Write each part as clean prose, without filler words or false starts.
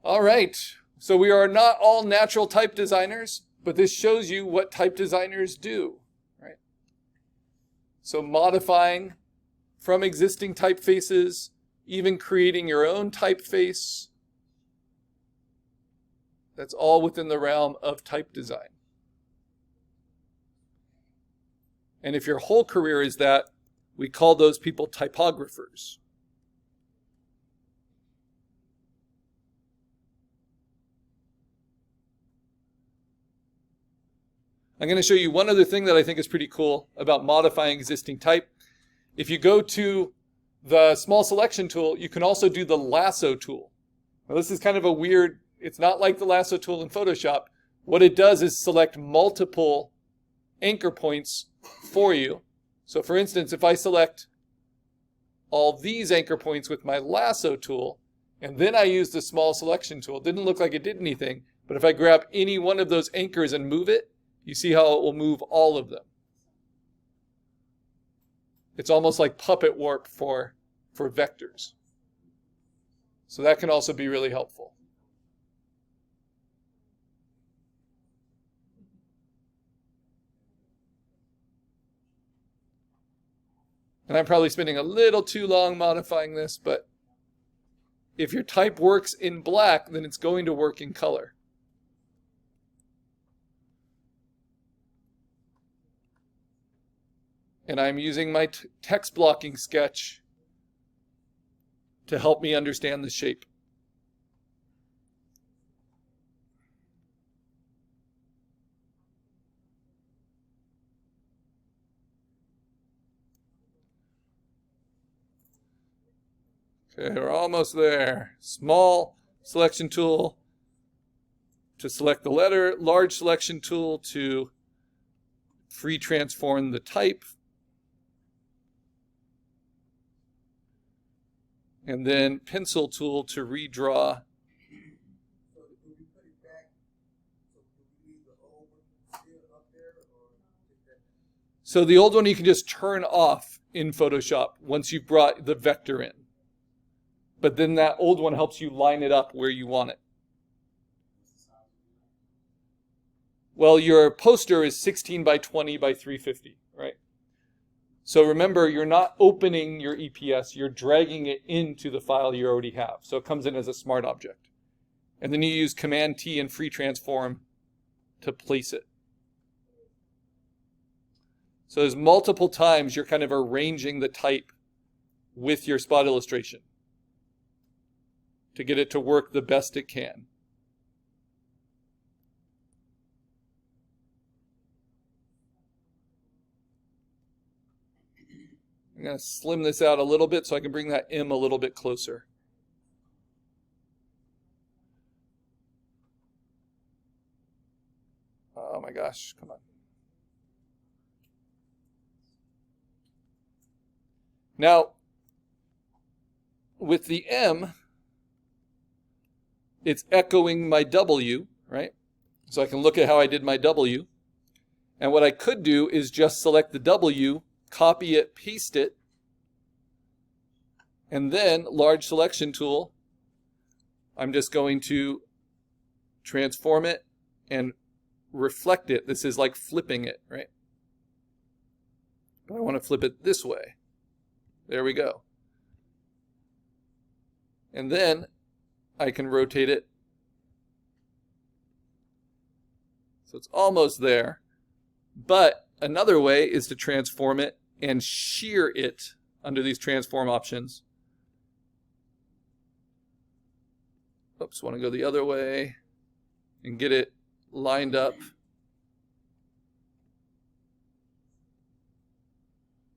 All right, so we are not all natural type designers, but this shows you what type designers do, right? So modifying from existing typefaces, even creating your own typeface, that's all within the realm of type design. And if your whole career is that, we call those people typographers. I'm going to show you one other thing that I think is pretty cool about modifying existing type. If you go to the small selection tool, you can also do the lasso tool. Now this is kind of a weird, it's not like the lasso tool in Photoshop. What it does is select multiple anchor points for you. So for instance, if I select all these anchor points with my lasso tool, and then I use the small selection tool, it didn't look like it did anything, but if I grab any one of those anchors and move it, you see how it will move all of them. It's almost like puppet warp for vectors. So that can also be really helpful. And I'm probably spending a little too long modifying this, but if your type works in black, then it's going to work in color. And I'm using my text blocking sketch to help me understand the shape. Okay, we're almost there. Small selection tool to select the letter, large selection tool to free transform the type, and then pencil tool to redraw. So the old one you can just turn off in Photoshop once you've brought the vector in. But then that old one helps you line it up where you want it. Well, your poster is 16 by 20 by 350, right? So remember, you're not opening your EPS, you're dragging it into the file you already have. So it comes in as a smart object. And then you use Command T and free transform to place it. So there's multiple times you're kind of arranging the type with your spot illustration to get it to work the best it can. I'm going to slim this out a little bit so I can bring that M a little bit closer. Oh my gosh, come on. Now, with the M, it's echoing my W, right? So I can look at how I did my W. And what I could do is just select the W, copy it, paste it, and then large selection tool, I'm just going to transform it and reflect it. This is like flipping it, right? But I want to flip it this way. There we go. And then I can rotate it. So it's almost there. But another way is to transform it and shear it under these transform options. Oops, want to go the other way and get it lined up.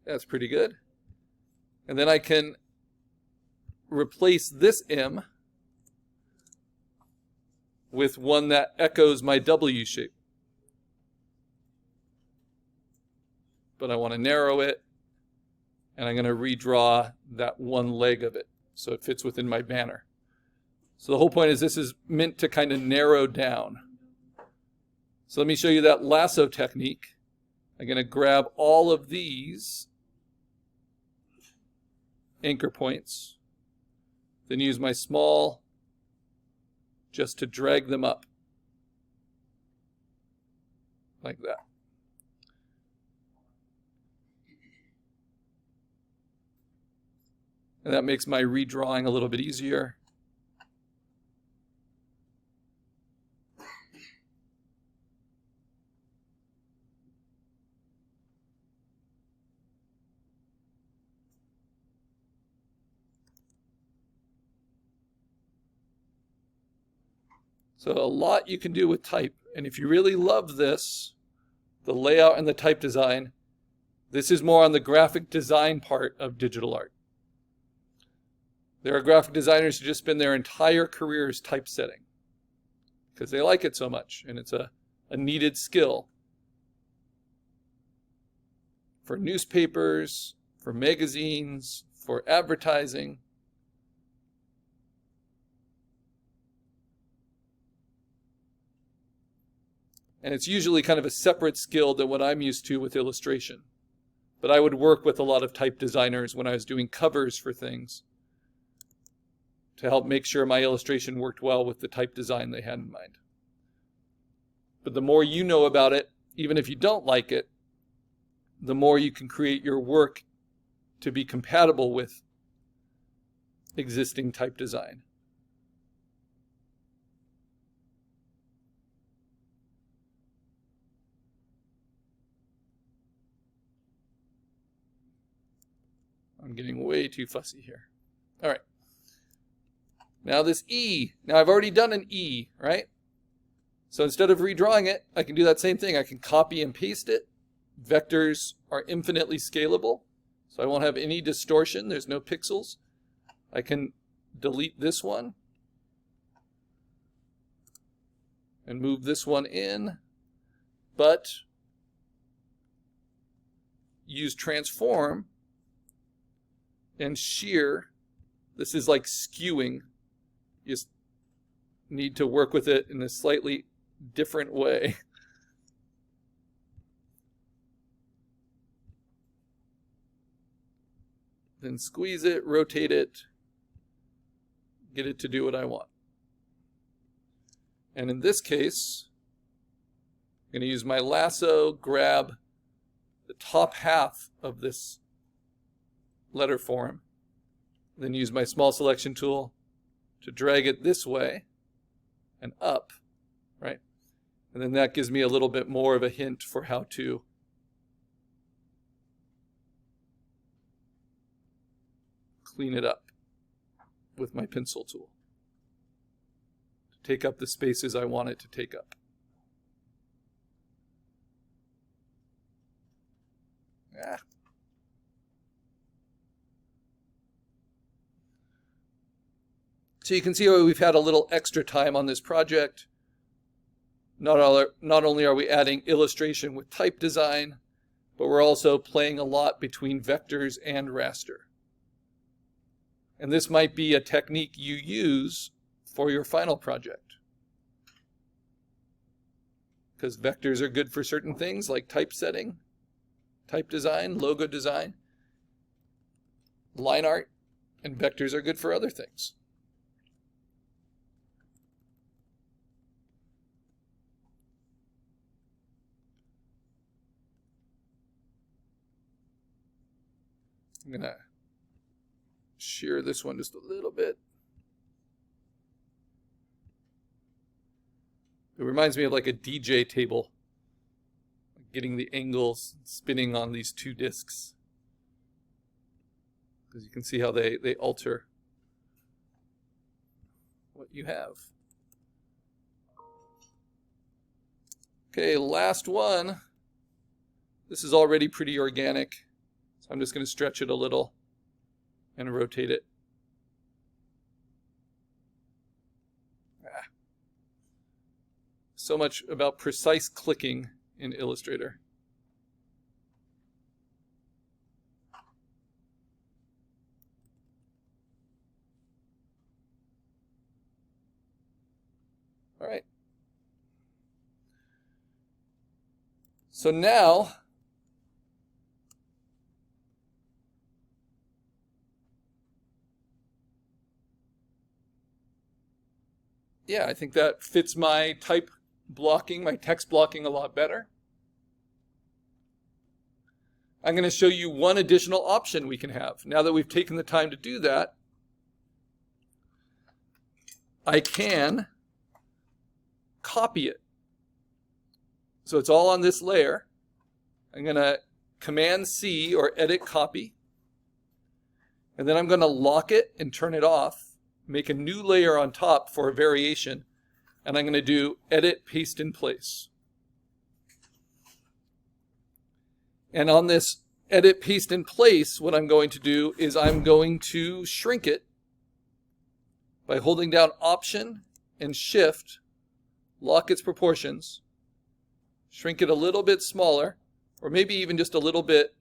That's pretty good. And then I can replace this M with one that echoes my W shape. But I want to narrow it, and I'm going to redraw that one leg of it so it fits within my banner. So the whole point is this is meant to kind of narrow down. So let me show you that lasso technique. I'm going to grab all of these anchor points, then use my small just to drag them up like that. And that makes my redrawing a little bit easier. So a lot you can do with type. And if you really love this, the layout and the type design, this is more on the graphic design part of digital art. There are graphic designers who just spend their entire careers typesetting because they like it so much, and it's a needed skill for newspapers, for magazines, for advertising. And it's usually kind of a separate skill than what I'm used to with illustration. But I would work with a lot of type designers when I was doing covers for things to help make sure my illustration worked well with the type design they had in mind. But the more you know about it, even if you don't like it, the more you can create your work to be compatible with existing type design. I'm getting way too fussy here. All right. Now this E. Now I've already done an E, right? So instead of redrawing it, I can do that same thing. I can copy and paste it. Vectors are infinitely scalable, so I won't have any distortion. There's no pixels. I can delete this one and move this one in, but use transform and shear. This is like skewing. You just need to work with it in a slightly different way. Then squeeze it, rotate it, get it to do what I want. And in this case, I'm going to use my lasso, grab the top half of this letter form, then use my small selection tool to drag it this way and up, right? And then that gives me a little bit more of a hint for how to clean it up with my pencil tool to take up the spaces I want it to take up. Ah. So you can see how we've had a little extra time on this project. Not only are we adding illustration with type design, but we're also playing a lot between vectors and raster. And this might be a technique you use for your final project, because vectors are good for certain things like typesetting, type design, logo design, line art, and vectors are good for other things. I'm going to shear this one just a little bit. It reminds me of like a DJ table, getting the angles, spinning on these two discs. Because you can see how they alter what you have. Okay, last one. This is already pretty organic. So I'm just going to stretch it a little and rotate it. So much about precise clicking in Illustrator. All right. So now yeah, I think that fits my type blocking, my text blocking a lot better. I'm going to show you one additional option we can have. Now that we've taken the time to do that, I can copy it. So it's all on this layer. I'm going to Command C or edit copy. And then I'm going to lock it and turn it off. Make a new layer on top for a variation. And I'm going to do edit paste in place. And on this edit paste in place, what I'm going to do is I'm going to shrink it by holding down Option and Shift, lock its proportions, shrink it a little bit smaller, or maybe even just a little bit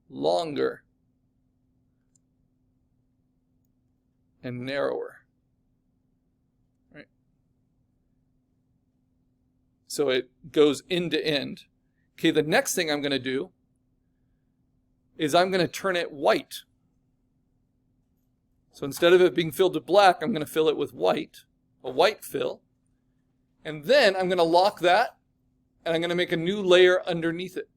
longer and narrower. Right. So it goes end to end. Okay, the next thing I'm going to do is I'm going to turn it white. So instead of it being filled with black, I'm going to fill it with white, a white fill. And then I'm going to lock that, and I'm going to make a new layer underneath it.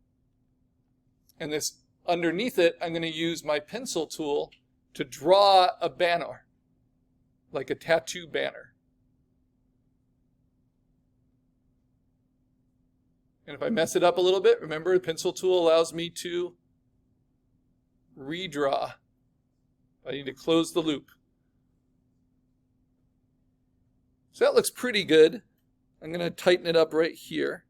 And this underneath it, I'm going to use my pencil tool to draw a banner, like a tattoo banner. And if I mess it up a little bit, remember the pencil tool allows me to redraw. I need to close the loop. So that looks pretty good. I'm going to tighten it up right here.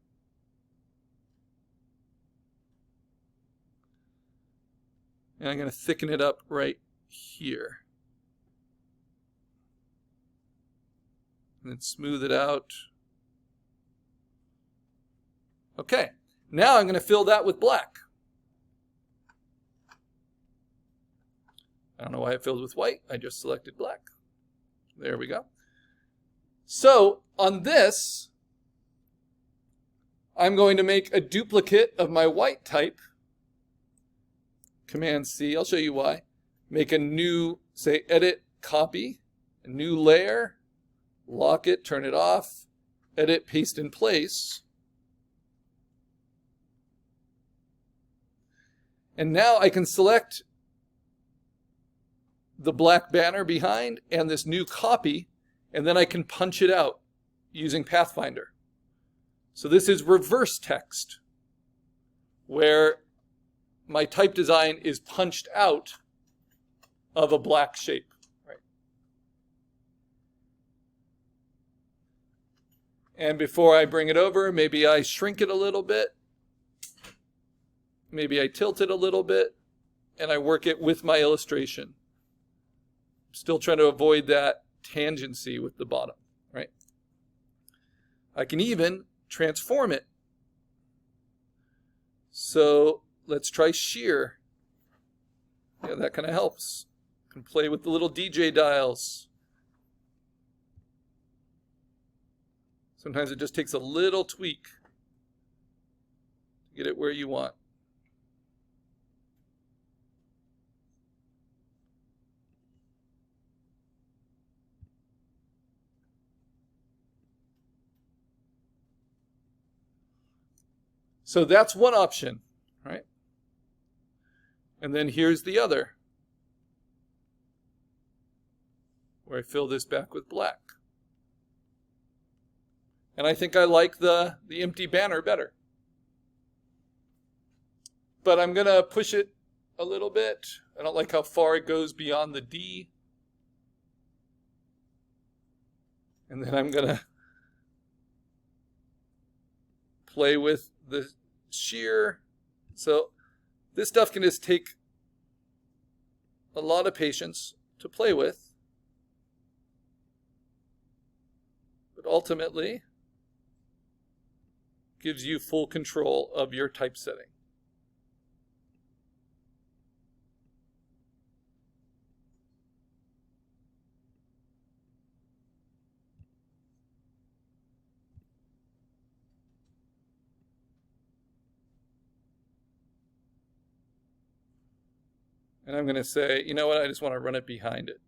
And I'm going to thicken it up right here. And then smooth it out. Okay, now I'm going to fill that with black. I don't know why it filled with white. I just selected black. There we go. So on this, I'm going to make a duplicate of my white type. Command C, I'll show you why. Make a new, say, edit, copy, a new layer, lock it, turn it off, edit, paste in place. And now I can select the black banner behind and this new copy, and then I can punch it out using Pathfinder. So this is reverse text, where my type design is punched out of a black shape. Right? And before I bring it over, maybe I shrink it a little bit. Maybe I tilt it a little bit, and I work it with my illustration. Still trying to avoid that tangency with the bottom, right? I can even transform it. So let's try shear. Yeah, that kind of helps. I can play with the little DJ dials. Sometimes it just takes a little tweak to get it where you want. So that's one option, right? And then here's the other, where I fill this back with black. And I think I like the empty banner better. But I'm going to push it a little bit. I don't like how far it goes beyond the D. And then I'm going to play with the shear. So this stuff can just take a lot of patience to play with. But ultimately gives you full control of your typesetting. And I'm going to say, you know what, I just want to run it behind it.